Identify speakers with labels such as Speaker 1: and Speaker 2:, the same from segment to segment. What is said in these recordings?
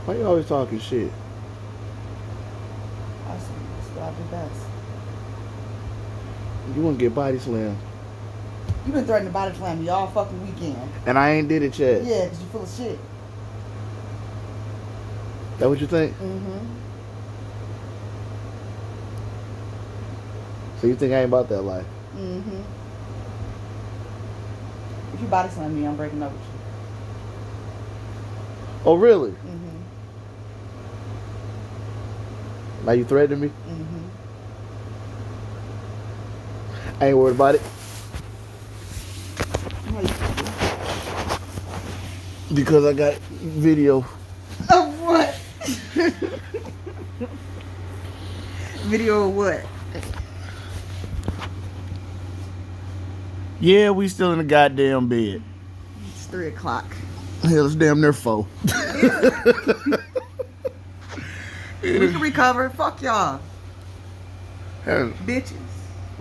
Speaker 1: Why you always talking shit?
Speaker 2: That's what I do best.
Speaker 1: You want to get body slammed.
Speaker 2: You been threatening to body slam me all fucking weekend.
Speaker 1: And I ain't did it yet.
Speaker 2: Yeah, because you full of shit.
Speaker 1: That what you think?
Speaker 2: Mm-hmm.
Speaker 1: So you think I ain't about that life?
Speaker 2: Mm-hmm. If you body slam me, I'm breaking up with you.
Speaker 1: Oh, really?
Speaker 2: Mm-hmm.
Speaker 1: Now you threatening me?
Speaker 2: Mm-hmm.
Speaker 1: I ain't worried about it.
Speaker 2: How you feel?
Speaker 1: Because I got video.
Speaker 2: Of what? Video of what?
Speaker 1: Yeah, we still in the goddamn bed.
Speaker 2: It's 3 o'clock.
Speaker 1: Hell, it's damn near 4.
Speaker 2: We can recover. Fuck y'all.
Speaker 1: Had
Speaker 2: Bitches.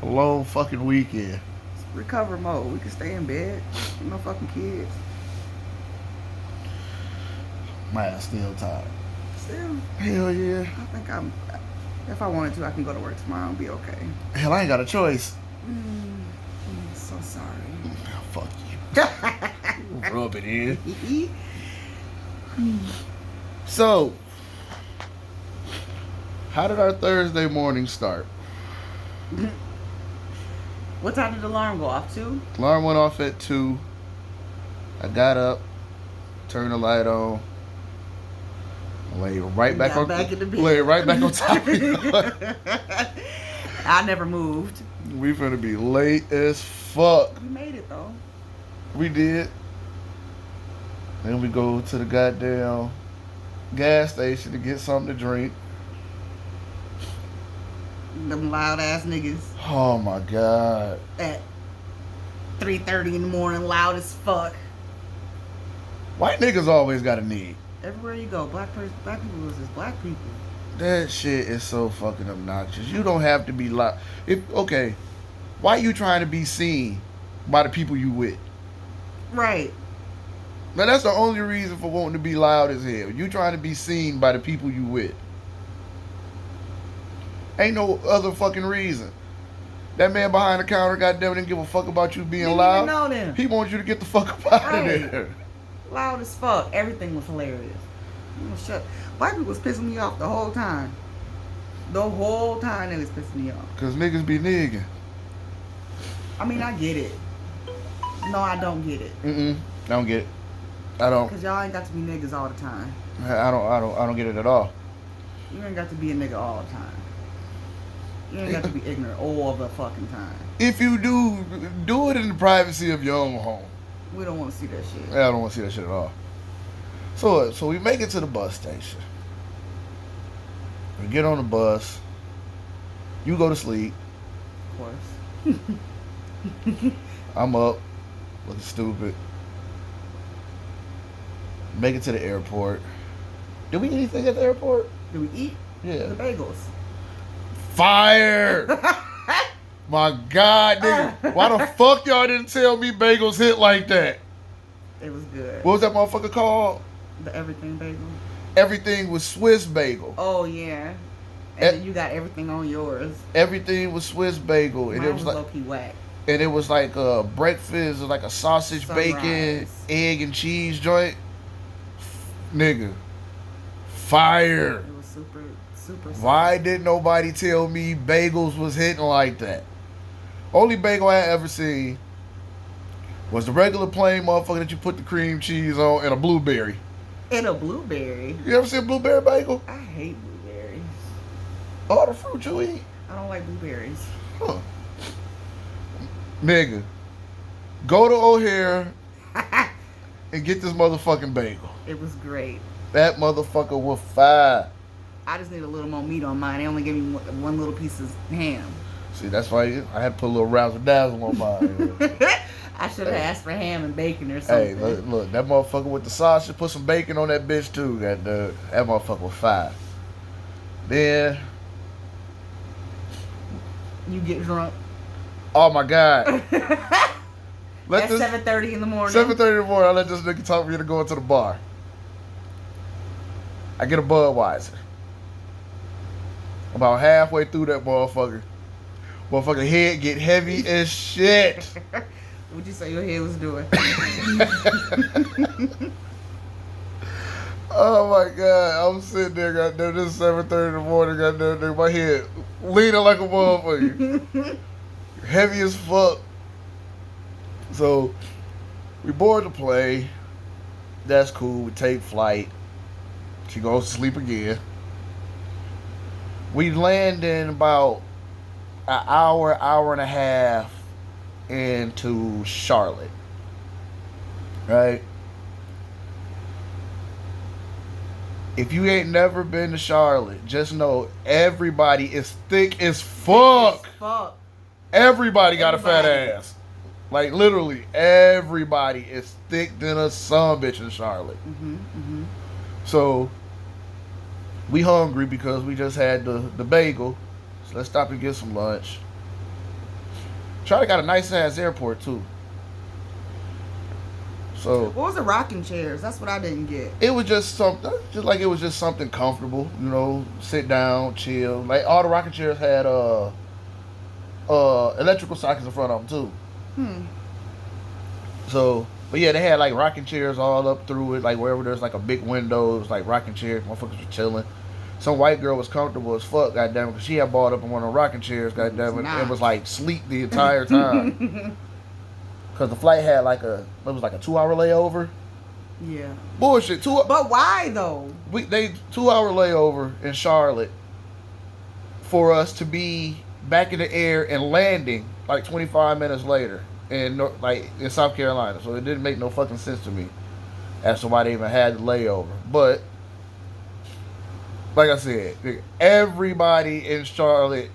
Speaker 1: a long fucking weekend.
Speaker 2: It's recover mode. We can stay in bed. Ain't no fucking kids.
Speaker 1: My ass still tired.
Speaker 2: Still,
Speaker 1: Hell yeah.
Speaker 2: I think if I wanted to, I can go to work tomorrow and be okay.
Speaker 1: Hell, I ain't got a choice.
Speaker 2: I'm so sorry.
Speaker 1: Oh, fuck you. Rub it in. So, how did our Thursday morning start?
Speaker 2: What time did the alarm go off to?
Speaker 1: Alarm went off at 2. I got up, turned the light on, lay right back
Speaker 2: Got
Speaker 1: on
Speaker 2: back in the bed.
Speaker 1: lay right back on top of you.
Speaker 2: I never moved.
Speaker 1: We finna be late as fuck.
Speaker 2: We made it though.
Speaker 1: We did. Then we go to the goddamn gas station to get something to drink.
Speaker 2: Them loud ass niggas
Speaker 1: Oh my god.
Speaker 2: at 3:30 in the morning, loud as fuck.
Speaker 1: White niggas always got a need.
Speaker 2: Everywhere you go, black people is black people.
Speaker 1: That shit is so fucking obnoxious. You don't have to be loud. Okay, why you trying to be seen by the people you with?
Speaker 2: Right.
Speaker 1: Now that's the only reason for wanting to be loud as hell. You trying to be seen by the people you with. Ain't no other fucking reason. That man behind the counter, goddamn, didn't give a fuck about you being
Speaker 2: Didn't
Speaker 1: loud.
Speaker 2: even know them.
Speaker 1: He wants you to get the fuck up out
Speaker 2: Right.
Speaker 1: of there.
Speaker 2: Loud as fuck. Everything was hilarious. You know, shut. White people was pissing me off the whole time. The whole time they was pissing me off.
Speaker 1: Cause niggas be nigging.
Speaker 2: I mean, I get it. No, I don't get it.
Speaker 1: I don't get it. I don't.
Speaker 2: Cause y'all ain't got to be niggas all the time.
Speaker 1: I don't get it at all.
Speaker 2: You ain't got to be a nigga all the time. You ain't got to be ignorant all the fucking time.
Speaker 1: If you do it in the privacy of your own home.
Speaker 2: We don't want to see that shit.
Speaker 1: I don't want to see that shit at all. So we make it to the bus station. We get on the bus. You go to sleep.
Speaker 2: Of course.
Speaker 1: I'm up, looking stupid. Make it to the airport. Did we eat anything at the airport?
Speaker 2: Do we eat?
Speaker 1: Yeah.
Speaker 2: The bagels.
Speaker 1: Fire! My God, nigga. Why the fuck y'all didn't tell me bagels hit like that?
Speaker 2: It was good.
Speaker 1: What was that motherfucker called?
Speaker 2: The everything bagel.
Speaker 1: Everything was Swiss bagel.
Speaker 2: Oh yeah. And then you got everything on yours.
Speaker 1: Everything was Swiss bagel. And
Speaker 2: Mine
Speaker 1: it was like
Speaker 2: low-key whack.
Speaker 1: and it was like breakfast, like a sausage, bacon,
Speaker 2: Sunrise.
Speaker 1: egg and cheese joint. Nigga. Fire.
Speaker 2: It was super.
Speaker 1: Why didn't nobody tell me bagels was hitting like that? Only bagel I ever seen was the regular plain motherfucker that you put the cream cheese on and a blueberry.
Speaker 2: And a blueberry.
Speaker 1: You ever seen a blueberry bagel?
Speaker 2: I hate blueberries.
Speaker 1: All the fruit you eat.
Speaker 2: I don't like blueberries.
Speaker 1: Huh. Nigga. Go to O'Hare and get this motherfucking bagel.
Speaker 2: It was great.
Speaker 1: That motherfucker was fire.
Speaker 2: I just need a little more meat on mine. They only gave me one little piece of ham.
Speaker 1: See, that's why I had to put a little razzle dazzle on mine.
Speaker 2: I should have asked for ham and bacon or
Speaker 1: Hey,
Speaker 2: something.
Speaker 1: look, that motherfucker with the sausage, put some bacon on that bitch too. That motherfucker was fire. Then,
Speaker 2: You get drunk.
Speaker 1: oh my God.
Speaker 2: At 7:30 in the morning.
Speaker 1: 7:30 in the morning, I let this nigga talk me into going to the bar. I get a Budweiser. About halfway through that motherfucker head get heavy as shit.
Speaker 2: What'd you say your head was doing?
Speaker 1: Oh my god, I'm sitting there, goddamn, this is 7:30 in the morning, goddamn, my head leaning like a motherfucker. Heavy as fuck. So, we board the plane. That's cool. We take flight. She goes to sleep again. We land in about an hour and a half into Charlotte. Right? If you ain't never been to Charlotte, just know everybody is thick as fuck. Everybody got a fat ass. Like, literally, everybody is thick than a son bitch in Charlotte. So, we hungry because we just had the bagel. So, let's stop and get some lunch. Charlotte got a nice-ass airport, too. So,
Speaker 2: what was the rocking chairs? That's what I didn't get.
Speaker 1: It was just something, it was just something comfortable, you know, sit down, chill. Like, all the rocking chairs had electrical sockets in front of them, too. So, but yeah, they had like rocking chairs all up through it, like wherever there's like a big window, it was like rocking chairs. Motherfuckers were chilling. Some white girl was comfortable as fuck, goddamn, because she had balled up in one of the rocking chairs, goddamn, and was like sleep the entire time. Because the flight had like it was like a 2-hour layover.
Speaker 2: Yeah.
Speaker 1: Bullshit.
Speaker 2: But why though?
Speaker 1: They 2-hour layover in Charlotte for us to be back in the air and landing like 25 minutes later in South Carolina. So it didn't make no fucking sense to me as to why they even had the layover. But like I said, everybody in Charlotte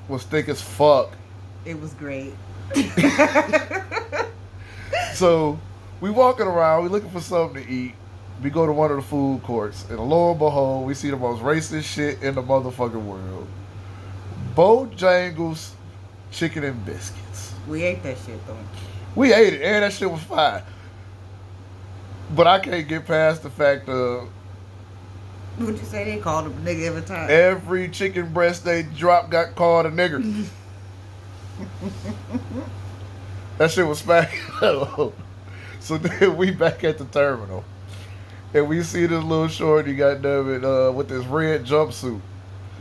Speaker 1: was thick as fuck.
Speaker 2: It was great.
Speaker 1: So we walking around, we looking for something to eat. We go to one of the food courts, and lo and behold, we see the most racist shit in the motherfucking world. Bojangles chicken and biscuits.
Speaker 2: We ate that shit though.
Speaker 1: We ate it, and that shit was fine. But I can't get past the fact of
Speaker 2: What'd you say they called him a nigga every time?
Speaker 1: every chicken breast they dropped got called a nigger. That shit was smack. So then we back at the terminal. And we see this little shorty, goddamn, with this red jumpsuit.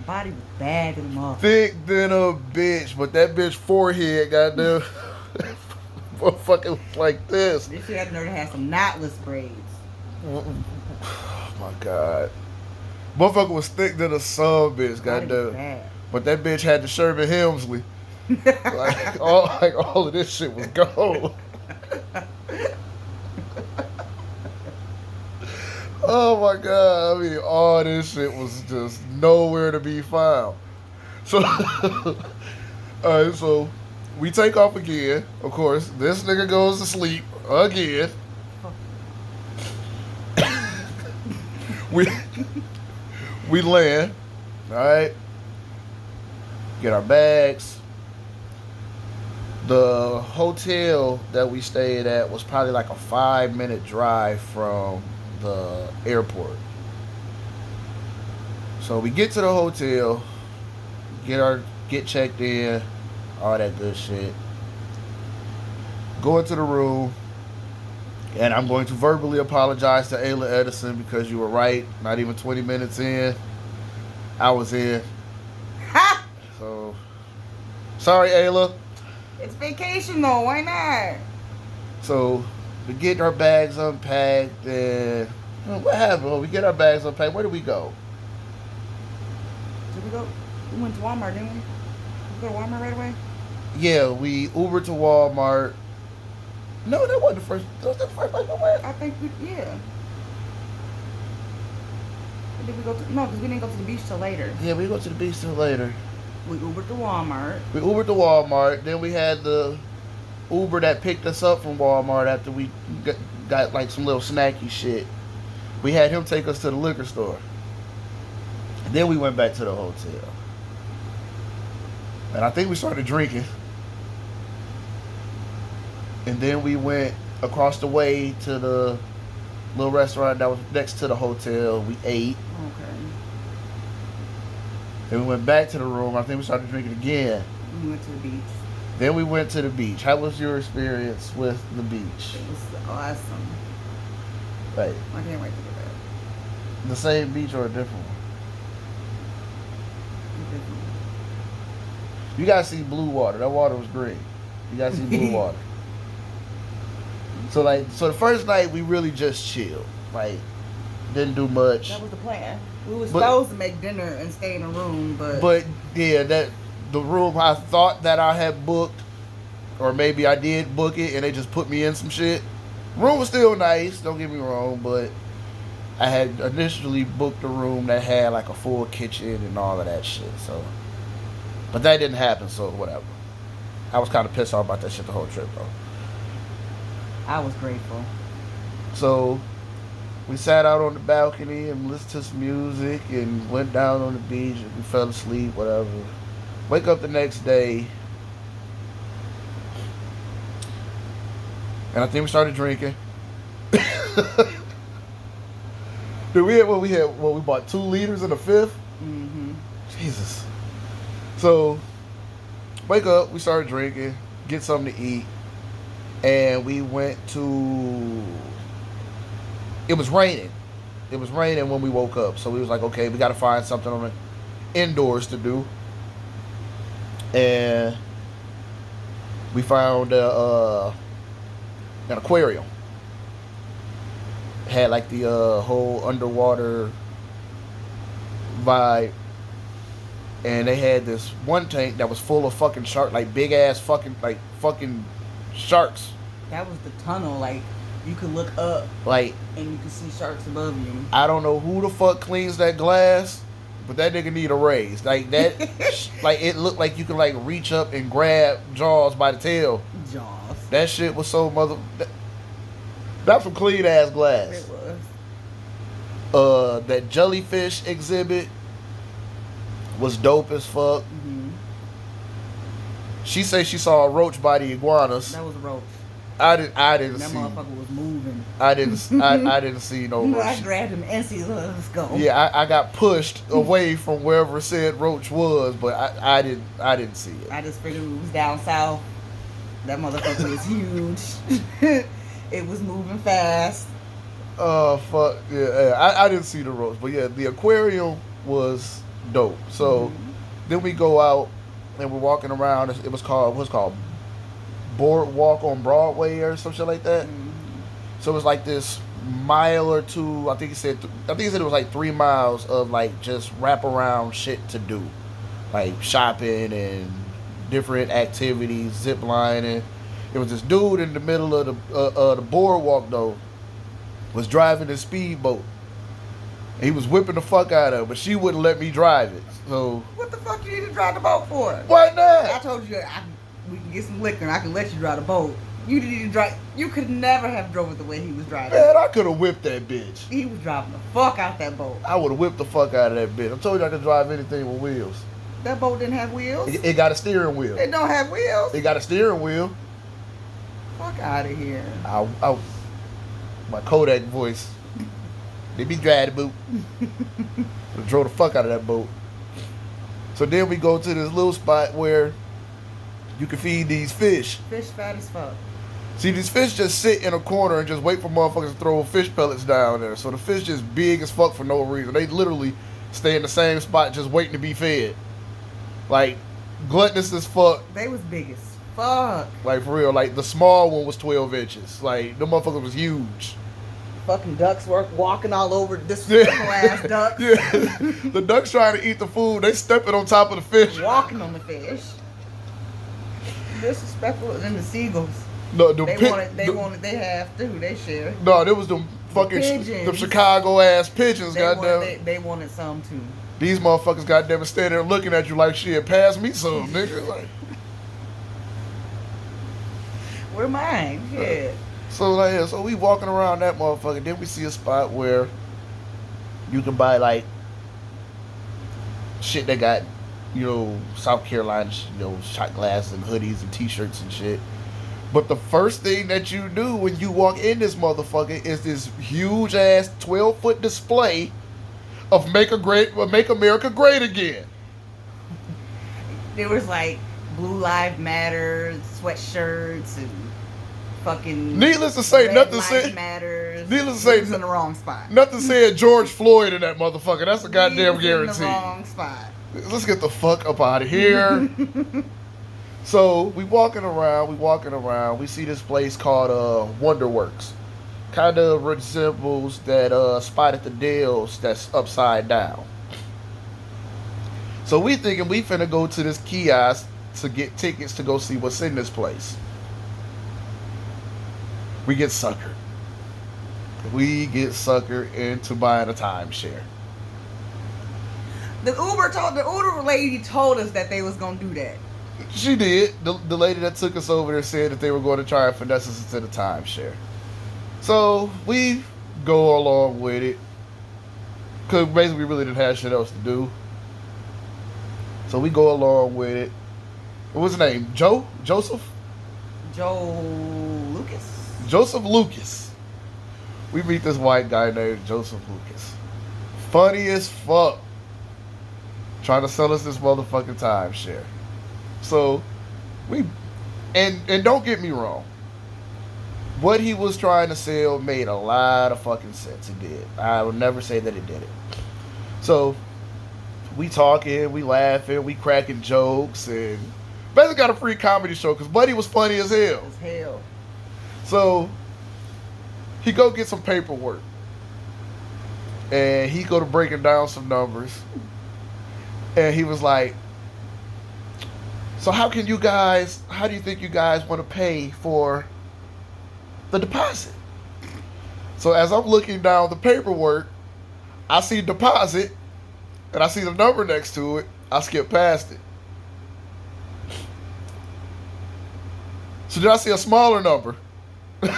Speaker 2: Body was bad in the motherfucker.
Speaker 1: Thick than a bitch, but that bitch forehead, goddamn, motherfucker was like this.
Speaker 2: This shit had the nerve to have some knotless braids.
Speaker 1: Oh my god. Motherfucker was thick than a son bitch, goddamn. But that bitch had the Sherman Hemsley. all of this shit was gold. Oh my god, I mean, all this shit was just nowhere to be found. So, alright, so we take off again. Of course, this nigga goes to sleep again. We land, alright, get our bags. The hotel that we stayed at was probably like a 5-minute drive from the airport. So we get to the hotel, get checked in, all that good shit. Go into the room, and I'm going to verbally apologize to Ayla Edison because you were right. Not even 20 minutes in, I was in. So, sorry, Ayla.
Speaker 2: It's vacation though, why not?
Speaker 1: So we get our bags unpacked, and what happened? We get our bags unpacked. Where did we go?
Speaker 2: Did we go? We went to Walmart, didn't we? Did we go to Walmart right away?
Speaker 1: Yeah, we Ubered to Walmart. No, that wasn't the first. That was the first place we went.
Speaker 2: I think yeah. Or did we go to? No, because we didn't go to the beach till later.
Speaker 1: Yeah, we go to the beach till later.
Speaker 2: We Ubered to Walmart.
Speaker 1: Then we had the Uber that picked us up from Walmart after we got like some little snacky shit. We had him take us to the liquor store. And then we went back to the hotel. And I think we started drinking. And then we went across the way to the little restaurant that was next to the hotel. We ate.
Speaker 2: Okay.
Speaker 1: Then we went back to the room. I think we started drinking again.
Speaker 2: We went to the beach.
Speaker 1: Then we went to the beach. How was your experience with the beach?
Speaker 2: It was awesome.
Speaker 1: Right.
Speaker 2: I can't wait to get back.
Speaker 1: The same beach or a different one? You gotta see blue water. That water was green. You gotta see blue water. So the first night we really just chilled. Like, didn't do much.
Speaker 2: That was the plan. We were supposed to make dinner and stay in a room,
Speaker 1: But yeah, the room I thought that I had booked, or maybe I did book it, and they just put me in some shit. Room was still nice, don't get me wrong, but I had initially booked a room that had like a full kitchen and all of that shit. So, but that didn't happen. So whatever. I was kind of pissed off about that shit the whole trip though.
Speaker 2: I was grateful.
Speaker 1: So we sat out on the balcony and listened to some music and went down on the beach and we fell asleep, whatever. Wake up the next day and I think we started drinking. Dude, we bought 2 liters in a fifth?
Speaker 2: Mm-hmm.
Speaker 1: Jesus. So wake up, we started drinking, get something to eat, and we went to, it was raining. It was raining when we woke up. So we was like, okay, we got to find something on the indoors to do. And we found an aquarium. It had like the whole underwater vibe. And they had this one tank that was full of fucking shark, like big ass fucking sharks.
Speaker 2: That was the tunnel. Like, you could look up,
Speaker 1: like,
Speaker 2: and you could see sharks above you.
Speaker 1: I don't know who the fuck cleans that glass, but that nigga need a raise. Like that, like it looked like you could like reach up and grab Jaws by the tail.
Speaker 2: Jaws.
Speaker 1: That shit was so that's some clean ass glass.
Speaker 2: It was.
Speaker 1: That jellyfish exhibit was dope as fuck.
Speaker 2: Mm-hmm.
Speaker 1: She said she saw a roach by the iguanas.
Speaker 2: That was a roach.
Speaker 1: I didn't
Speaker 2: That
Speaker 1: see.
Speaker 2: motherfucker was moving.
Speaker 1: I didn't see no roach.
Speaker 2: I grabbed him and said, let's go.
Speaker 1: Yeah, I got pushed away from wherever said roach was, but I didn't see it.
Speaker 2: I just figured it was down south. That motherfucker was huge. It was moving fast.
Speaker 1: Oh fuck yeah! I didn't see the roach, but yeah, the aquarium was dope. So then we go out and we're walking around. It was called Boardwalk on Broadway or some shit like that. So it was like this mile or two. I think he said it was like 3 miles of like just wraparound shit to do, like shopping and different activities, zip lining. It was this dude in the middle of the boardwalk though, was driving his speedboat. And he was whipping the fuck out of her, but she wouldn't let me drive it. So
Speaker 2: What the fuck you need to drive the boat for?
Speaker 1: why
Speaker 2: I
Speaker 1: not?
Speaker 2: told you we can get some liquor and I can let you drive the boat. You didn't even drive. You could never have drove it the way he was driving.
Speaker 1: Man, I could have whipped that bitch.
Speaker 2: He was driving the fuck out that boat.
Speaker 1: I would have whipped the fuck out of that bitch. I told you I could drive anything with wheels.
Speaker 2: That boat didn't have wheels.
Speaker 1: It got a steering wheel.
Speaker 2: It don't have wheels.
Speaker 1: It got a steering wheel.
Speaker 2: Fuck out of here.
Speaker 1: My Kodak voice. They be driving the boat. Drove the fuck out of that boat. So then we go to this little spot where you can feed these fish.
Speaker 2: Fish fat as fuck.
Speaker 1: See, these fish just sit in a corner and just wait for motherfuckers to throw fish pellets down there. So the fish just big as fuck for no reason. They literally stay in the same spot just waiting to be fed. Like, gluttonous as fuck.
Speaker 2: They was big as fuck.
Speaker 1: Like, for real. Like, the small one was 12 inches. Like, the motherfucker was huge.
Speaker 2: Fucking ducks were walking all over disrespectful ass ducks.
Speaker 1: Yeah. The ducks trying to eat the food. They stepping on top of the fish.
Speaker 2: Walking on the fish. Disrespectful. And then the seagulls.
Speaker 1: No,
Speaker 2: They have too. They share.
Speaker 1: No, there was them fucking
Speaker 2: pigeons.
Speaker 1: them Chicago ass pigeons, goddamn.
Speaker 2: They wanted some too.
Speaker 1: These motherfuckers goddamn standing there looking at you like shit, pass me some, nigga. Like,
Speaker 2: Where mine? Shit.
Speaker 1: so we walking around that motherfucker. Then we see a spot where you can buy like shit that got, South Carolina, shot glasses and hoodies and t-shirts and shit. But the first thing that you do when you walk in this motherfucker is this huge ass 12-foot display of Make America Great Again.
Speaker 2: There was like Blue Lives Matter sweatshirts and fucking.
Speaker 1: Needless to say,
Speaker 2: Red
Speaker 1: nothing
Speaker 2: Lives
Speaker 1: said.
Speaker 2: Matters.
Speaker 1: Needless to say,
Speaker 2: He was in the wrong spot.
Speaker 1: Nothing said George Floyd in that motherfucker. That's a
Speaker 2: He
Speaker 1: goddamn
Speaker 2: was in
Speaker 1: guarantee.
Speaker 2: the wrong spot.
Speaker 1: Let's get the fuck up out of here. So we walking around. We see this place called Wonderworks. Kind of resembles that Spot at the Dells that's upside down. So we thinking we finna go to this kiosk to get tickets to go see what's in this place. We get suckered. We get suckered into buying a timeshare.
Speaker 2: The Uber lady told us that they was gonna do that.
Speaker 1: She did. The lady that took us over there said that they were going to try and finesse us into the timeshare. So we go along with it. Because basically we really didn't have shit else to do. So we go along with it. What was his name? Joseph?
Speaker 2: Joe Lucas?
Speaker 1: Joseph Lucas. We meet this white guy named Joseph Lucas. Funny as fuck. Trying to sell us this motherfucking timeshare. So and don't get me wrong. What he was trying to sell made a lot of fucking sense. It did. I would never say that it didn't. So we talking, we laughing, we cracking jokes, and basically got a free comedy show because Buddy was funny as hell.
Speaker 2: As hell.
Speaker 1: So he go get some paperwork, and he go to breaking down some numbers, and he was like, "So how do you think you guys want to pay for the deposit?" So as I'm looking down the paperwork, I see deposit, and I see the number next to it. I skip past it. So then I see a smaller number.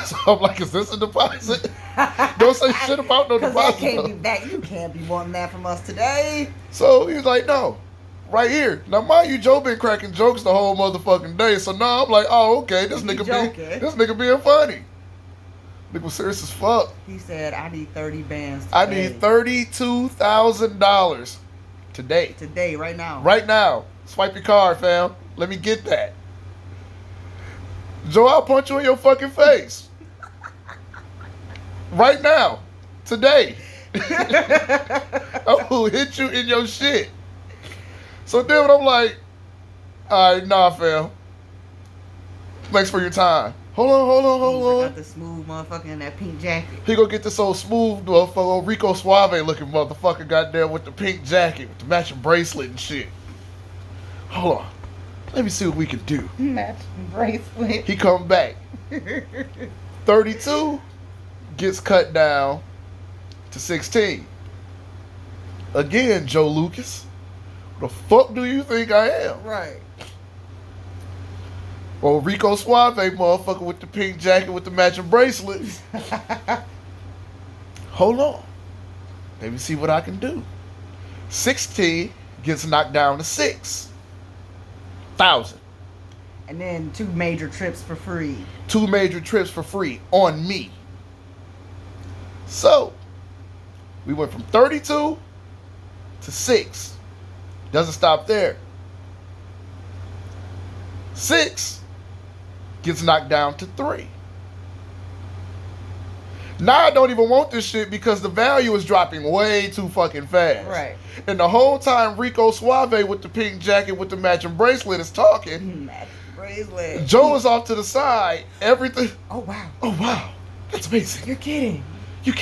Speaker 1: So I'm like, is this a deposit? Don't say shit about no deposit.
Speaker 2: You can't be wanting that from us today.
Speaker 1: So he was like, no, right here. Now mind you, Joe been cracking jokes the whole motherfucking day. So now I'm like, oh, okay, this nigga being funny. Nigga was serious as fuck.
Speaker 2: He said, I need 30 bands today.
Speaker 1: I need $32,000 today.
Speaker 2: Today, right now.
Speaker 1: Right now. Swipe your card, fam. Let me get that. Joe, I'll punch you in your fucking face. Right now. Today. I will hit you in your shit. So then I'm like, all right, nah, fam. Thanks for your time. Hold on.
Speaker 2: Got the smooth motherfucker in that pink jacket.
Speaker 1: He gonna get this old smooth motherfucker, old Rico Suave looking motherfucker, goddamn, with the pink jacket, with the matching bracelet and shit. Hold on. Let me see what we can do.
Speaker 2: Matching bracelet.
Speaker 1: He come back. 32 gets cut down to 16. Again, Joe Lucas. What the fuck do you think I am?
Speaker 2: Right.
Speaker 1: Well, Rico Suave motherfucker with the pink jacket with the matching bracelet. Hold on. Let me see what I can do. 16 gets knocked down to 6,000.
Speaker 2: And then 2 major trips for free.
Speaker 1: 2 major trips for free on me. So, we went from 32 to 6. Doesn't stop there. 6 gets knocked down to 3. Now I don't even want this shit because the value is dropping way too fucking fast.
Speaker 2: Right.
Speaker 1: And the whole time Rico Suave with the pink jacket with the matching bracelet is talking.
Speaker 2: Matching bracelet.
Speaker 1: Joe is off to the side. Everything.
Speaker 2: Oh wow.
Speaker 1: Oh wow. That's amazing.
Speaker 2: You're kidding.
Speaker 1: You're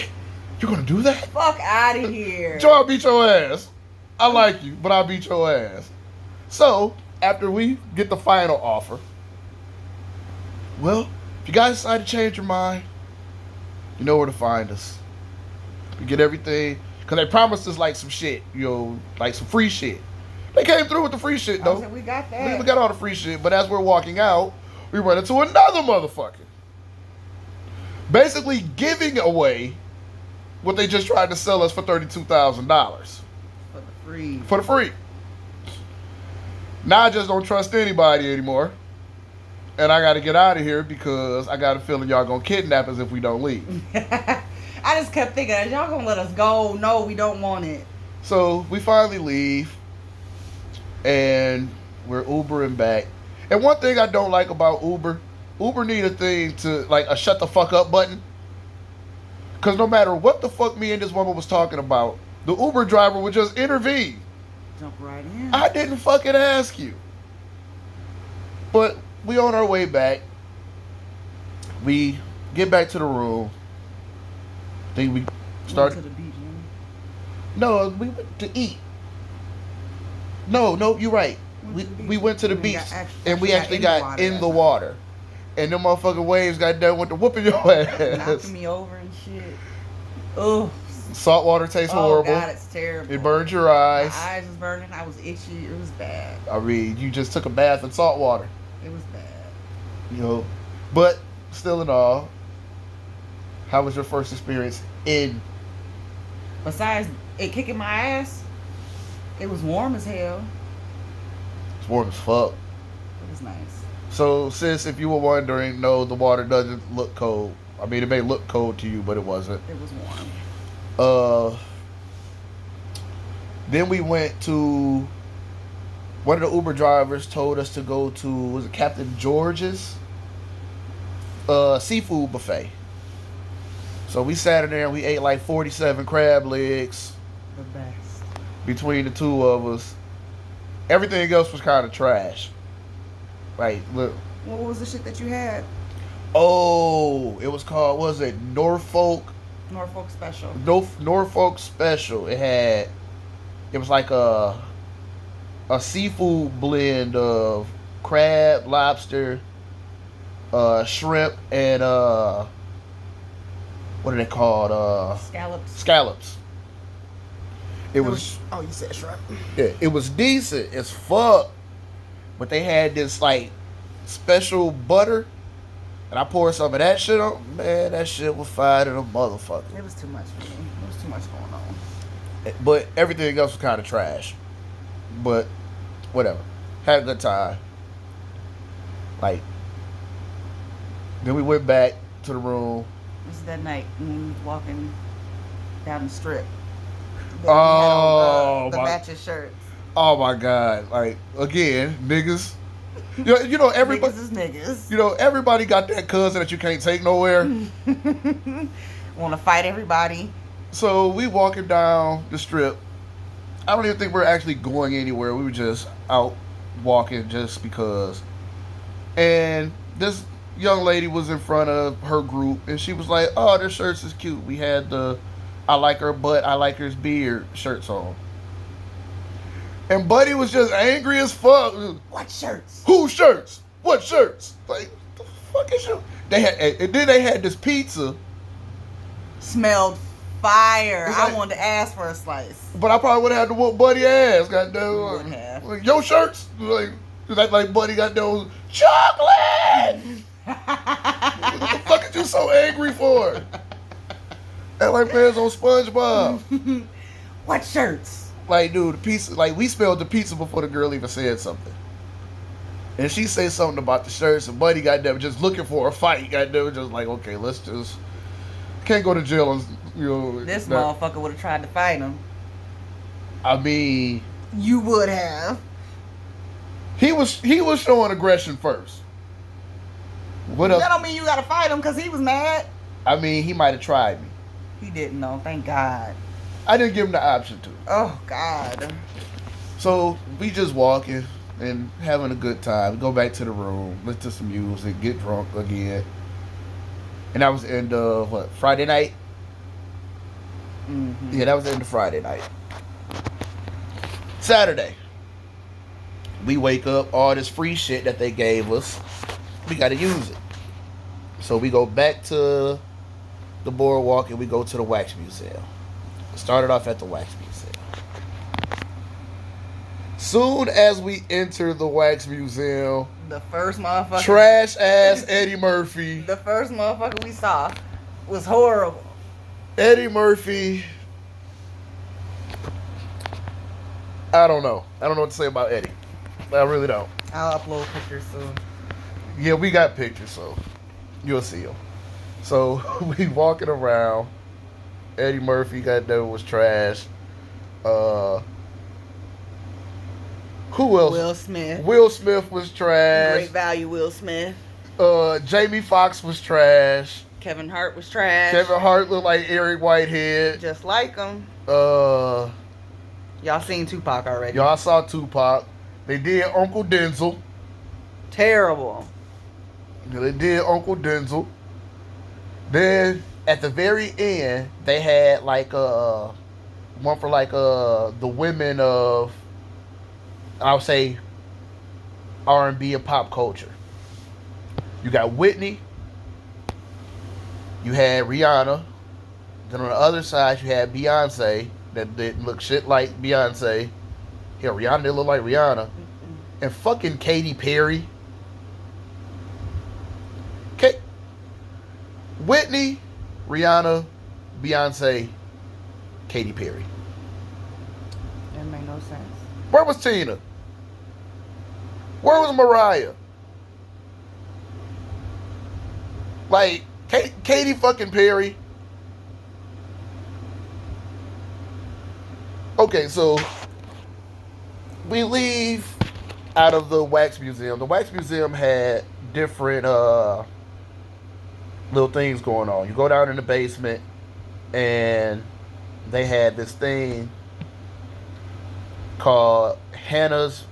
Speaker 1: gonna do that?
Speaker 2: Fuck out of here.
Speaker 1: Joe, I'll beat your ass. I like you, but I'll beat your ass. So, after we get the final offer, well, if you guys decide to change your mind, you know where to find us. We get everything, because they promised us like some shit, like some free shit. They came through with the free shit, though.
Speaker 2: We got that.
Speaker 1: We got all the free shit, but as we're walking out, we run into another motherfucker. Basically giving away what they just tried to sell us for $32,000.
Speaker 2: For the free.
Speaker 1: For the free. Now I just don't trust anybody anymore. and I got to get out of here because I got a feeling y'all gonna kidnap us if we don't leave.
Speaker 2: I just kept thinking, y'all gonna let us go? No, we don't want it.
Speaker 1: So we finally leave, and we're Ubering back. And one thing I don't like about Uber need a thing to, like, a shut the fuck up button. Because no matter what the fuck me and this woman was talking about, the Uber driver would just intervene.
Speaker 2: Jump right in.
Speaker 1: I didn't fucking ask you. But we on our way back. We get back to the room. Then we start.
Speaker 2: Went to the beach,
Speaker 1: No, we went to eat. No, you're right. We went to the beach and we actually got in the water. And them motherfucking waves got done with the whooping your ass.
Speaker 2: Knocking me over and shit. Ugh.
Speaker 1: Salt water tastes horrible.
Speaker 2: Oh God, it's terrible.
Speaker 1: It burns your eyes.
Speaker 2: My eyes was burning. I was itchy. It was bad.
Speaker 1: I mean, you just took a bath in salt water.
Speaker 2: It was bad.
Speaker 1: You know, but still in all, how was your first experience in?
Speaker 2: Besides it kicking my ass, it was warm as hell.
Speaker 1: It's warm as fuck.
Speaker 2: It was nice.
Speaker 1: So, sis, if you were wondering, no, the water doesn't look cold. I mean, it may look cold to you, but it wasn't.
Speaker 2: It was warm.
Speaker 1: Then we went to, one of the Uber drivers told us to go to, was it Captain George's seafood buffet. So we sat in there and we ate like 47 crab legs.
Speaker 2: The best. Between
Speaker 1: the two of us. Everything else was kind of trash. Like, look.
Speaker 2: What was the shit that you had?
Speaker 1: Oh, it was called, what was it, Norfolk
Speaker 2: Special.
Speaker 1: Norfolk Special. It was like a seafood blend of crab, lobster, shrimp, and what are they called? Scallops. It was.
Speaker 2: Oh, you said shrimp.
Speaker 1: Yeah, it was decent as fuck, but they had this like special butter, and I poured some of that shit on. Man, that shit was fire to the motherfucker.
Speaker 2: It was too much for me. There was too much going on.
Speaker 1: But everything else was kind of trash. But whatever, had a good time. Like, then we went back to the room.
Speaker 2: This is that night when we was walking down the strip.
Speaker 1: Oh,
Speaker 2: the matching shirts.
Speaker 1: Oh my God! Like, again, niggas. You know everybody.
Speaker 2: Niggas is niggas.
Speaker 1: You know everybody got that cousin that you can't take nowhere.
Speaker 2: Want to fight everybody.
Speaker 1: So we walking down the strip. I don't even think we're actually going anywhere. We were just out walking just because. And this young lady was in front of her group, and she was like, "Oh, their shirts is cute." We had the "I like her butt, I like her beard" shirts on. And Buddy was just angry as fuck.
Speaker 2: What shirts?
Speaker 1: Whose shirts? What shirts? Like, the fuck is you? They had, and then they had this pizza.
Speaker 2: Smelled fire.
Speaker 1: Like,
Speaker 2: I wanted to ask for a slice.
Speaker 1: But I probably would have had to whoop Buddy ass. Goddamn.
Speaker 2: You would have.
Speaker 1: Like, your shirts? Like Buddy got those chocolate. What the fuck is you so angry for? That like man's on SpongeBob.
Speaker 2: What shirts?
Speaker 1: Like, dude, the pizza. Like, we smelled the pizza before the girl even said something. And she said something about the shirts, and Buddy got them just looking for a fight. Got them just like, okay, let's just can't go to jail. And, you know,
Speaker 2: this motherfucker would have tried to fight him.
Speaker 1: I mean,
Speaker 2: you would have.
Speaker 1: He was showing aggression first. What else?
Speaker 2: That don't mean you gotta fight him because he was mad.
Speaker 1: I mean, he might have tried me.
Speaker 2: He didn't know. Thank God.
Speaker 1: I didn't give him the option to.
Speaker 2: Oh God.
Speaker 1: So we just walking and having a good time. We go back to the room, listen to some music, get drunk again. And that was the end of what, Friday night?
Speaker 2: Mm-hmm.
Speaker 1: Yeah, that was the end of Friday night. Saturday. We wake up, all this free shit that they gave us, we got to use it. So we go back to the boardwalk and we go to the wax museum. Started off at the wax museum. Soon as we enter the wax museum,
Speaker 2: the first motherfucker,
Speaker 1: trash ass Eddie Murphy.
Speaker 2: The first motherfucker we saw was horrible.
Speaker 1: Eddie Murphy. I don't know. I don't know what to say about Eddie. I really don't.
Speaker 2: I'll upload pictures soon.
Speaker 1: Yeah, we got pictures, so you'll see them. So we walking around. Eddie Murphy, goddamn, was trash. Uh, who else?
Speaker 2: Will Smith.
Speaker 1: Will Smith was trash.
Speaker 2: Great value, Will Smith.
Speaker 1: Jamie Foxx was trash.
Speaker 2: Kevin Hart was trash.
Speaker 1: Kevin Hart looked like Eric Whitehead.
Speaker 2: Just like him.
Speaker 1: Y'all
Speaker 2: seen Tupac already.
Speaker 1: Y'all saw Tupac. They did Uncle Denzel.
Speaker 2: Terrible.
Speaker 1: They did Uncle Denzel. Then at the very end, they had like one for like the women of, I would say, R&B and pop culture. You got Whitney. You had Rihanna. Then on the other side, you had Beyonce that didn't look shit like Beyonce. Yeah, Rihanna didn't look like Rihanna. And fucking Katy Perry. Whitney, Rihanna, Beyonce, Katy Perry.
Speaker 2: That made no sense.
Speaker 1: Where was Tina? Where was Mariah? Like, Katy fucking Perry. Okay, so we leave out of the Wax Museum. The Wax Museum had different little things going on. You go down in the basement, and they had this thing called Hannah's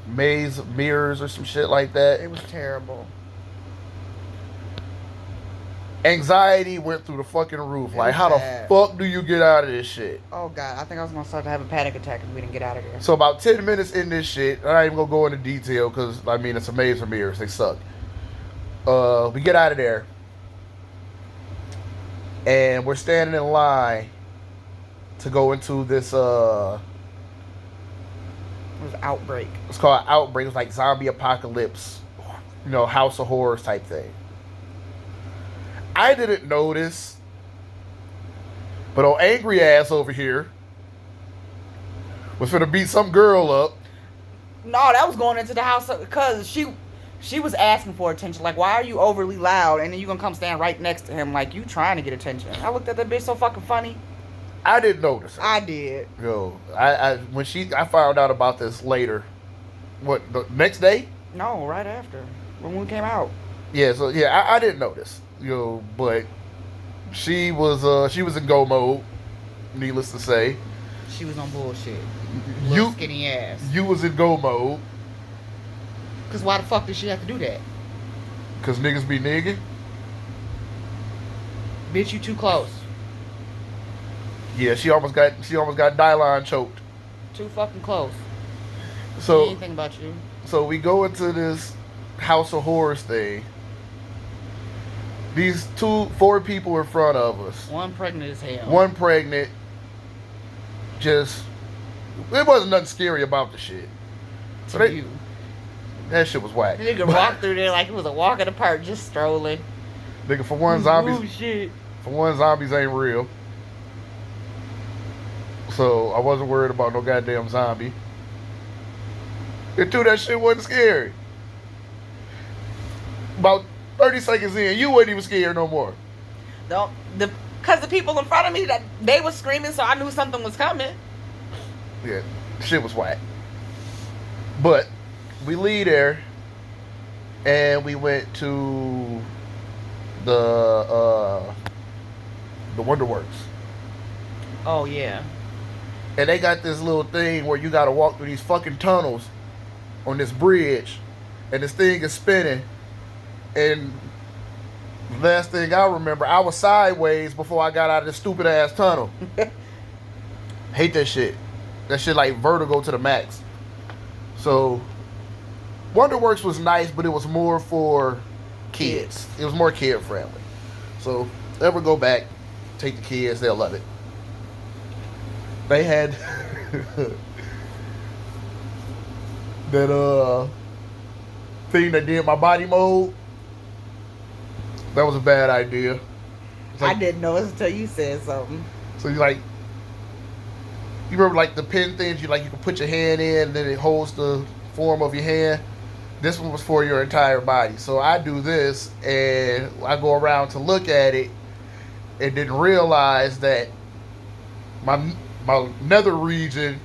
Speaker 1: Maze of Mirrors or some shit like that.
Speaker 2: It was terrible.
Speaker 1: Anxiety went through the fucking roof. Like, how
Speaker 2: bad.
Speaker 1: the fuck do you get out of this shit?
Speaker 2: Oh, God. I think I was going to start to have a panic attack if we didn't get out of there.
Speaker 1: So about 10 minutes in this shit, I ain't even going to go into detail because, I mean, it's a maze of mirrors. They suck. We get out of there. And we're standing in line to go into this,
Speaker 2: It was Outbreak.
Speaker 1: it's called Outbreak. It's like zombie apocalypse, you know, House of Horrors type thing. I didn't notice, but old angry ass over here was finna beat some girl up.
Speaker 2: No, that was going into the house because she was asking for attention. Like, why are you overly loud? And then you gonna come stand right next to him like you trying to get attention. I looked at that bitch so fucking funny.
Speaker 1: I didn't notice her.
Speaker 2: I did.
Speaker 1: Yo, I found out about this later. What, the next day?
Speaker 2: No, right after when we came out.
Speaker 1: Yeah, so yeah, I didn't notice. Yo, but she was in go mode. Needless to say,
Speaker 2: She was on bullshit.
Speaker 1: you
Speaker 2: Little skinny ass.
Speaker 1: you was in go mode
Speaker 2: Cause why the fuck did she have to do that?
Speaker 1: because niggas be nigging.
Speaker 2: Bitch, you too close.
Speaker 1: Yeah, she almost got Dylon choked.
Speaker 2: Too fucking close.
Speaker 1: So
Speaker 2: Anything about you?
Speaker 1: So we go into this House of Horrors thing. These 4 people in front of us.
Speaker 2: One pregnant as hell.
Speaker 1: One pregnant. Just, it wasn't nothing scary about the shit. So
Speaker 2: To you.
Speaker 1: that shit was whack.
Speaker 2: Nigga walked through there like it was a walk in the park, just strolling.
Speaker 1: Nigga, for one, zombies.
Speaker 2: Ooh, shit.
Speaker 1: For one, zombies ain't real. So I wasn't worried about no goddamn zombie. And 2, that shit wasn't scary. About 30 seconds in, you wasn't even scared no more.
Speaker 2: Cause the people in front of me, that they was screaming, so I knew something was coming.
Speaker 1: Yeah, shit was whack. But we leave there, and we went to the Wonderworks.
Speaker 2: Oh yeah.
Speaker 1: And they got this little thing where you gotta walk through these fucking tunnels on this bridge, and this thing is spinning. And last thing I remember, I was sideways before I got out of this stupid ass tunnel. Hate that shit. That shit like vertigo to the max. So Wonderworks was nice, but it was more for kids. It was more kid friendly. So ever go back, take the kids, they'll love it. They had that thing that did my body mode. That was a bad idea.
Speaker 2: I didn't know it until you said something.
Speaker 1: So you remember like the pin things you can put your hand in and then it holds the form of your hand. This one was for your entire body. So I do this, and I go around to look at it, and didn't realize that my nether region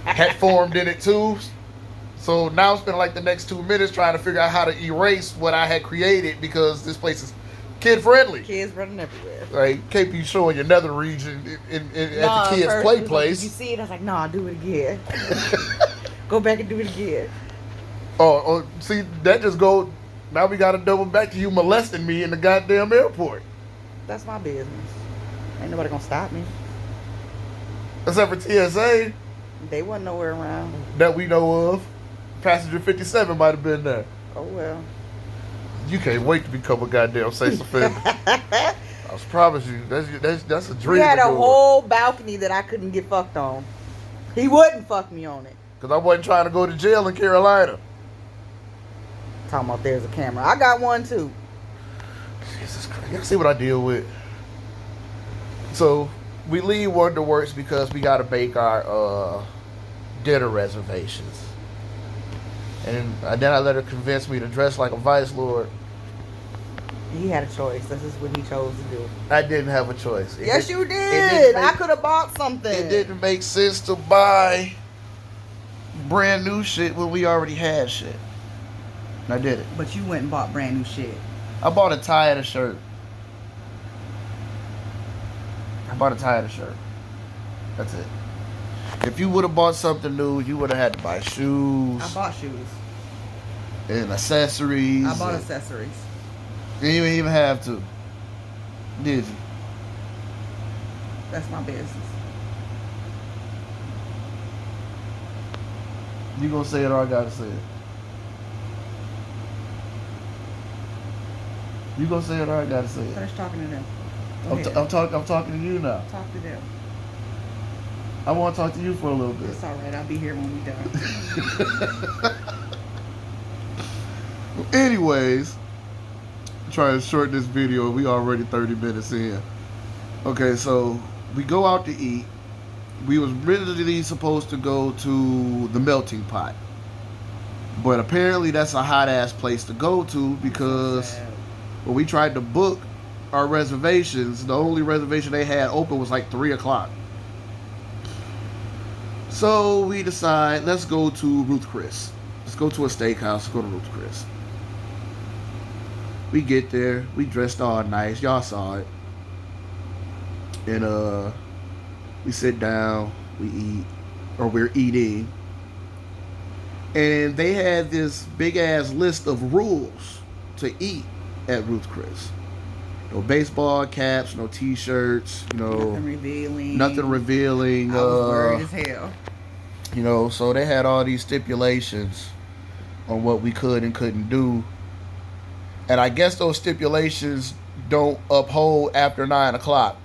Speaker 1: had formed in it too. So now I'm spending like the next 2 minutes trying to figure out how to erase what I had created because this place is kid friendly.
Speaker 2: Kids running everywhere.
Speaker 1: Like, can't be showing your nether region at the kids' play place.
Speaker 2: Did you see it? I was like, nah, do it again. Go back and do it again.
Speaker 1: Oh, see, that just go. Now we got to double back to you molesting me in the goddamn airport.
Speaker 2: That's my business. Ain't nobody gonna stop me.
Speaker 1: Except for TSA.
Speaker 2: They wasn't nowhere around.
Speaker 1: That we know of. Passenger 57 might have been there.
Speaker 2: Oh well.
Speaker 1: You can't wait to become a goddamn sex offender. I promise you, that's a dream.
Speaker 2: We had a
Speaker 1: of yours.
Speaker 2: whole balcony that I couldn't get fucked on. He wouldn't fuck me on it.
Speaker 1: Because I wasn't trying to go to jail in Carolina.
Speaker 2: Talking about there's a camera. I got one too.
Speaker 1: Jesus Christ. Y'all see what I deal with. So, we leave Wonderworks because we got to make our dinner reservations. And then I let her convince me to dress like a vice lord.
Speaker 2: He had a choice. This is what he chose to do.
Speaker 1: I didn't have a choice.
Speaker 2: Yes, you did. I could have bought something.
Speaker 1: It didn't make sense to buy brand new shit when we already had shit. And I did it.
Speaker 2: But you went and bought brand new shit.
Speaker 1: I bought a tie and a shirt. That's it. If you would have bought something new, you would have had to buy shoes.
Speaker 2: I bought shoes.
Speaker 1: And accessories.
Speaker 2: I bought accessories.
Speaker 1: You didn't even have to. Did you?
Speaker 2: That's my business.
Speaker 1: You gonna say it or I gotta say it? You gonna say it or I gotta say it?
Speaker 2: Finish talking to them.
Speaker 1: I'm talking to you now.
Speaker 2: Talk to them.
Speaker 1: I want to talk to you for a little bit.
Speaker 2: It's alright. I'll be here when we done.
Speaker 1: Anyways, trying to shorten this video. We already 30 minutes in. Okay, so we go out to eat. We was originally supposed to go to the Melting Pot, but apparently that's a hot ass place to go to because when we tried to book our reservations, the only reservation they had open was like 3 o'clock. So we decide, let's go to Ruth Chris. Let's go to a steakhouse. Let's go to Ruth Chris. We get there. We dressed all nice. Y'all saw it. And we sit down. We eat. Or we're eating. And they had this big ass list of rules to eat at Ruth Chris. No baseball caps, no t-shirts,
Speaker 2: Nothing revealing.
Speaker 1: Nothing revealing.
Speaker 2: I was worried as hell.
Speaker 1: So they had all these stipulations on what we could and couldn't do. And I guess those stipulations don't uphold after 9 o'clock.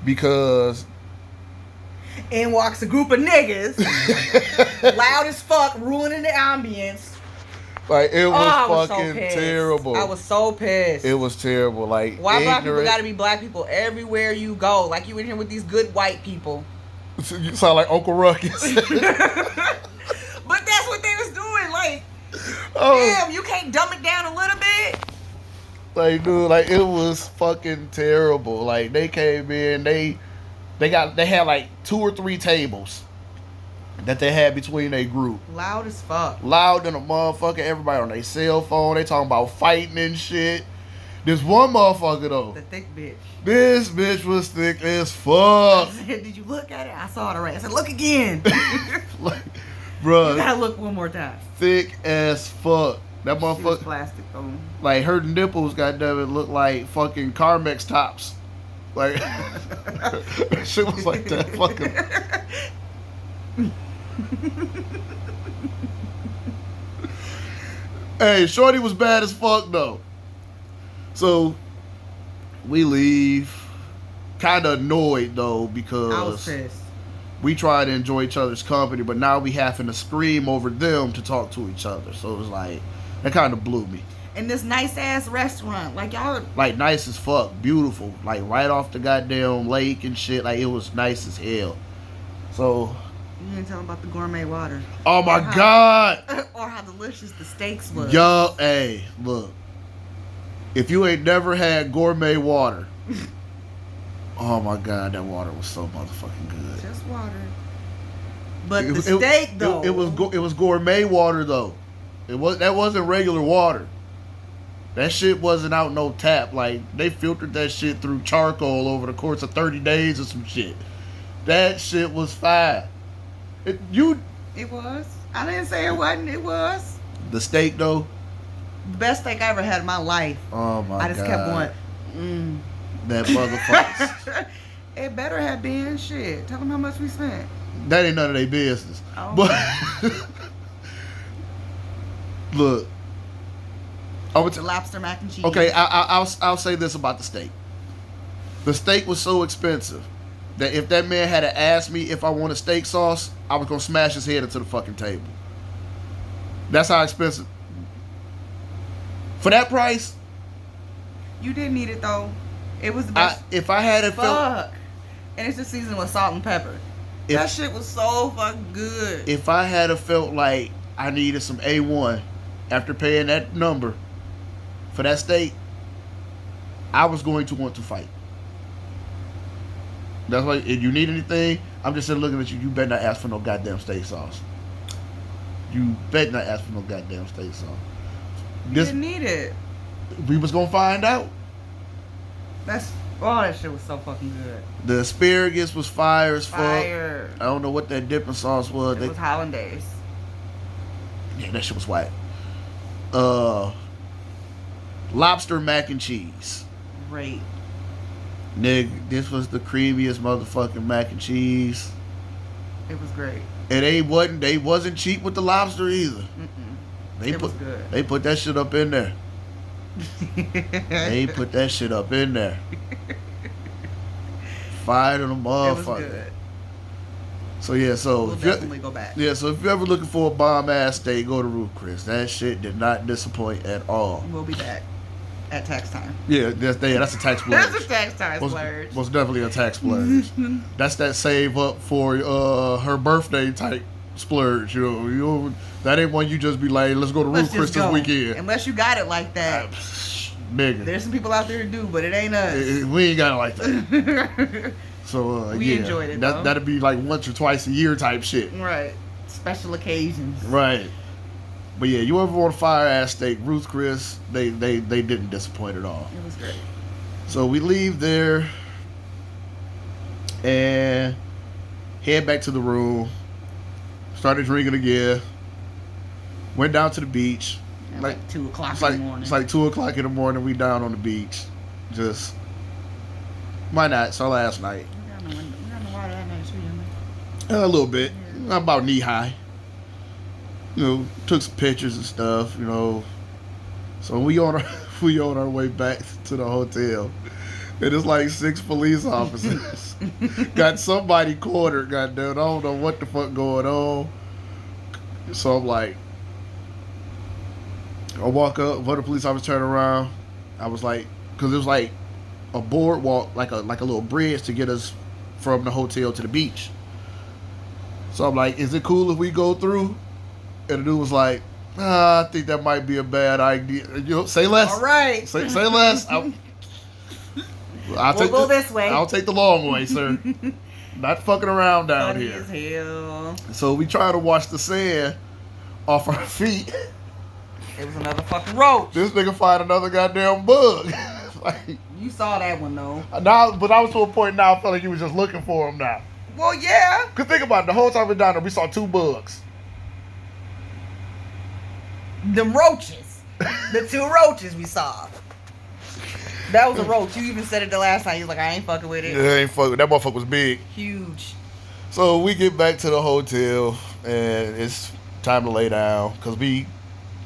Speaker 1: Because
Speaker 2: in walks a group of niggas, loud as fuck, ruining the ambience.
Speaker 1: Like, it was fucking terrible.
Speaker 2: I was so pissed.
Speaker 1: It was terrible. Like,
Speaker 2: why black people gotta be black people everywhere you go? Like, you in here with these good white people.
Speaker 1: You sound like Uncle Ruckus.
Speaker 2: But that's what they was doing. Like, damn, you can't dumb it down a little bit?
Speaker 1: Like, dude, like, it was fucking terrible. Like, they came in, they had like 2 or 3 tables that they had between their group.
Speaker 2: Loud as fuck. Loud
Speaker 1: than a motherfucker. Everybody on their cell phone. They talking about fighting and shit. This one motherfucker though.
Speaker 2: The thick bitch.
Speaker 1: This bitch was thick as fuck.
Speaker 2: I said, did you look at it? I saw it already. I said, look again.
Speaker 1: Like, bruh.
Speaker 2: You gotta look one more time.
Speaker 1: Thick as fuck. That motherfucker.
Speaker 2: She was plastic though.
Speaker 1: Like, her nipples, goddammit, look like fucking Carmex tops. Like, shit was like that fucking. Hey, shorty was bad as fuck though. So we leave, kind of annoyed though because
Speaker 2: I was pissed.
Speaker 1: We try to enjoy each other's company, but now we having to scream over them to talk to each other. So it was like, that kind of blew me.
Speaker 2: In this nice ass restaurant, like y'all,
Speaker 1: like nice as fuck, beautiful, like right off the goddamn lake and shit. Like, it was nice as hell. So
Speaker 2: You didn't tell them about the gourmet water.
Speaker 1: Oh my
Speaker 2: Or how-
Speaker 1: God.
Speaker 2: Or how delicious the steaks was.
Speaker 1: Yo, hey, look. If you ain't never had gourmet water, oh my God, that water was so motherfucking good.
Speaker 2: Just water. But the steak though.
Speaker 1: It was gourmet water though. That wasn't regular water. That shit wasn't out no tap. Like they filtered that shit through charcoal over the course of 30 days or some shit. That shit was fire. It
Speaker 2: was. I didn't say it wasn't. It was.
Speaker 1: The steak though.
Speaker 2: The best steak I ever had in my life.
Speaker 1: Oh my God.
Speaker 2: I just kept going.
Speaker 1: That motherfucker.
Speaker 2: It better have been shit. Tell them how much we spent.
Speaker 1: That ain't none of their business.
Speaker 2: Oh.
Speaker 1: But look,
Speaker 2: The lobster mac and cheese.
Speaker 1: okay, I'll say this about the steak. The steak was so expensive that if that man had asked me if I wanted steak sauce, I was gonna smash his head into the fucking table. That's how expensive. For that price,
Speaker 2: You didn't need it though. It was the best.
Speaker 1: if I had it felt,
Speaker 2: Fuck. And it's just seasoned with salt and pepper. That shit was so fucking good.
Speaker 1: if I had felt like I needed some A1 after paying that number for that steak, I was going to want to fight. That's why, if you need anything, I'm just sitting looking at you. You better not ask for no goddamn steak sauce. You better not ask for no goddamn steak sauce.
Speaker 2: You didn't need it.
Speaker 1: We was gonna find out.
Speaker 2: That shit was so fucking good.
Speaker 1: The asparagus was fire as fuck.
Speaker 2: Fire.
Speaker 1: I don't know what that dipping sauce was.
Speaker 2: It was hollandaise.
Speaker 1: Yeah, that shit was whack. Lobster mac and cheese.
Speaker 2: Great.
Speaker 1: Nigga, this was the creamiest motherfucking mac and cheese.
Speaker 2: It was great.
Speaker 1: And they wasn't cheap with the lobster either.
Speaker 2: It was good.
Speaker 1: They put that shit up in there. They put that shit up in there. Fire to the motherfucker.
Speaker 2: It was good.
Speaker 1: So yeah,
Speaker 2: We'll definitely go back.
Speaker 1: Yeah, so if you're ever looking for a bomb ass steak, go to Ruth Chris. That shit did not disappoint at all.
Speaker 2: We'll be back at tax time.
Speaker 1: Yeah, that's a tax splurge.
Speaker 2: That's a tax time
Speaker 1: most,
Speaker 2: splurge.
Speaker 1: most definitely a tax splurge. That's that save up for her birthday type splurge. You know, that ain't one you just be like, let's go to Ruth Chris this weekend.
Speaker 2: Unless you got it like that.
Speaker 1: Nigga.
Speaker 2: There's some people out there who do, but it ain't us.
Speaker 1: We ain't got it like that. So
Speaker 2: we enjoyed it.
Speaker 1: That'd be like once or twice a year type shit.
Speaker 2: Right. Special occasions.
Speaker 1: Right. But yeah, you ever want a fire ass steak, Ruth Chris, they didn't disappoint at all.
Speaker 2: It was great.
Speaker 1: So we leave there and head back to the room. Started drinking again. Went down to the beach.
Speaker 2: Like 2 o'clock in the morning.
Speaker 1: It's like 2 o'clock in the morning. We down on the beach. Just why not? It's our last night.
Speaker 2: We got in the water that night too, didn't we?
Speaker 1: A little bit, about knee high. You know, took some pictures and stuff. You know, so we on our way back to the hotel, and it's like 6 police officers got somebody cornered. Goddamn, I don't know what the fuck going on. So I'm like, I walk up, one of the police officers turn around. I was like, because it was like a boardwalk, like a little bridge to get us from the hotel to the beach. So I'm like, is it cool if we go through? And the dude was like, I think that might be a bad idea. You know, say less.
Speaker 2: All right.
Speaker 1: Say less. We'll
Speaker 2: go this way.
Speaker 1: I'll take the long way, sir. Not fucking around down
Speaker 2: Funny
Speaker 1: here.
Speaker 2: as hell.
Speaker 1: So we try to wash the sand off our feet.
Speaker 2: It was another fucking roach.
Speaker 1: This nigga find another goddamn bug. Like,
Speaker 2: You saw that one though.
Speaker 1: now, but I was to a point now I felt like he was just looking for him now.
Speaker 2: Well, yeah.
Speaker 1: Cause think about it, the whole time we down there, we saw 2 bugs.
Speaker 2: Them roaches. The 2 roaches we saw. That was a roach. You even said it the last time. You was like, I ain't fucking with it.
Speaker 1: Yeah, ain't fucking. That motherfucker was big.
Speaker 2: Huge.
Speaker 1: So we get back to the hotel and it's time to lay down because we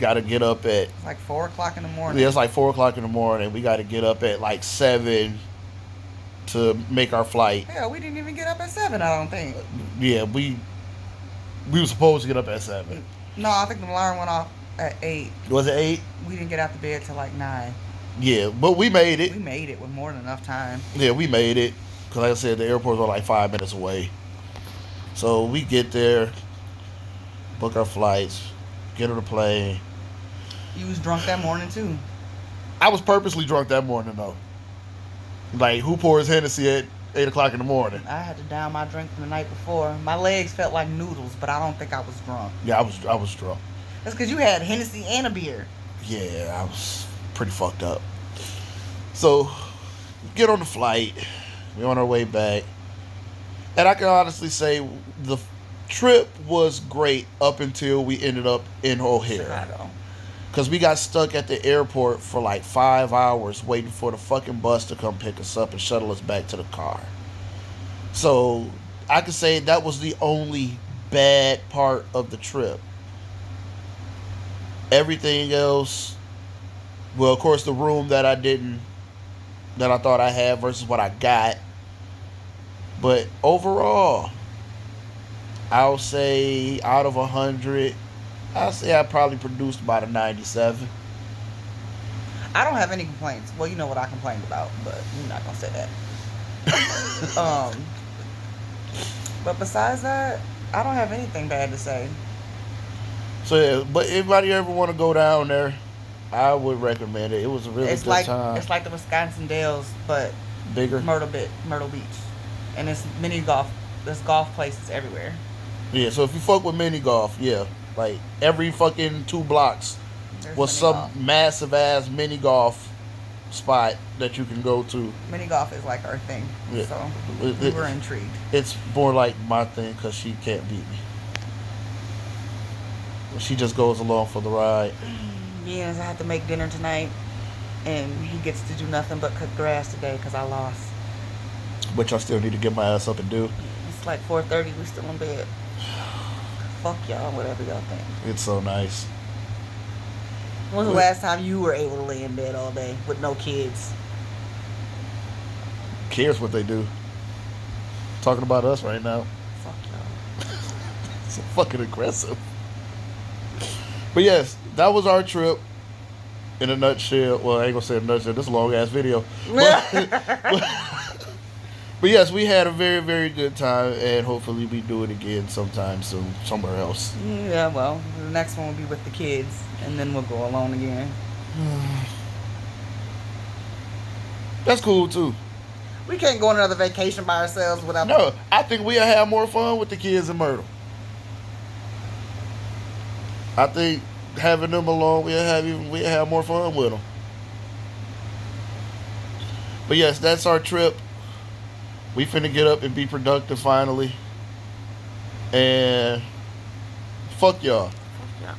Speaker 1: got to get up at.
Speaker 2: It's like 4 o'clock in the morning.
Speaker 1: Yeah, it's like 4 o'clock in the morning. We got to get up at like 7 to make our flight.
Speaker 2: Hell, we didn't even get up at 7. I don't think.
Speaker 1: Yeah, we were supposed to get up at 7.
Speaker 2: No, I think the alarm went off at 8.
Speaker 1: Was it 8?
Speaker 2: We didn't get out the bed till like 9.
Speaker 1: Yeah, but we made it.
Speaker 2: We made it with more than enough time.
Speaker 1: Yeah, we made it. Because like I said, the airport was like 5 minutes away. So we get there, book our flights, get on the plane.
Speaker 2: You was drunk that morning too.
Speaker 1: I was purposely drunk that morning though. Like, who pours Hennessy at 8 o'clock in the morning?
Speaker 2: I had to down my drink from the night before. My legs felt like noodles, but I don't think I was drunk.
Speaker 1: Yeah, I was drunk.
Speaker 2: That's because you had Hennessy and a beer.
Speaker 1: Yeah, I was pretty fucked up. So, get on the flight. We're on our way back. And I can honestly say the trip was great up until we ended up in O'Hare.
Speaker 2: Chicago.
Speaker 1: Because we got stuck at the airport for like 5 hours waiting for the fucking bus to come pick us up and shuttle us back to the car. So, I can say that was the only bad part of the trip. Everything else, well, of course, the room that I thought I had versus what I got. But overall, I'll say out of 100, I'll say I probably produced about a 97.
Speaker 2: I don't have any complaints. Well, you know what I complained about, but you're not gonna say that. But besides that, I don't have anything bad to say.
Speaker 1: So yeah, but anybody ever want to go down there, I would recommend it. It was a really good time.
Speaker 2: It's like the Wisconsin Dells, but
Speaker 1: Bigger.
Speaker 2: Myrtle Beach, and it's mini golf. There's golf places everywhere.
Speaker 1: Yeah, so if you fuck with mini golf, yeah, like every fucking 2 blocks
Speaker 2: There's
Speaker 1: was
Speaker 2: mini
Speaker 1: some
Speaker 2: golf.
Speaker 1: massive ass mini golf spot that you can go to.
Speaker 2: Mini golf is like our thing,
Speaker 1: Yeah.
Speaker 2: so
Speaker 1: It-
Speaker 2: we
Speaker 1: it-
Speaker 2: were intrigued.
Speaker 1: It's more like my thing because she can't beat me. She just goes along for the ride.
Speaker 2: Yes, I have to make dinner tonight, and he gets to do nothing but cut grass today because I lost.
Speaker 1: Which I still need to get my ass up and do.
Speaker 2: It's like 4:30. We still in bed. Fuck y'all, whatever y'all think.
Speaker 1: It's so nice.
Speaker 2: When was the last time you were able to lay in bed all day with no kids?
Speaker 1: Cares what they do. Talking about us right now.
Speaker 2: Fuck y'all.
Speaker 1: It's fucking aggressive. But yes, that was our trip in a nutshell. Well, I ain't gonna say a nutshell. This is a long ass video. But yes, we had a very, very good time, and hopefully we do it again sometime soon, somewhere else.
Speaker 2: Yeah, well, the next one will be with the kids, and then we'll go alone again.
Speaker 1: That's cool too.
Speaker 2: We can't go on another vacation by ourselves without.
Speaker 1: No, I think we'll have more fun with the kids in Myrtle. I think having them along, we'll have more fun with them. But yes, that's our trip. We finna get up and be productive finally. And fuck y'all.
Speaker 2: Yeah.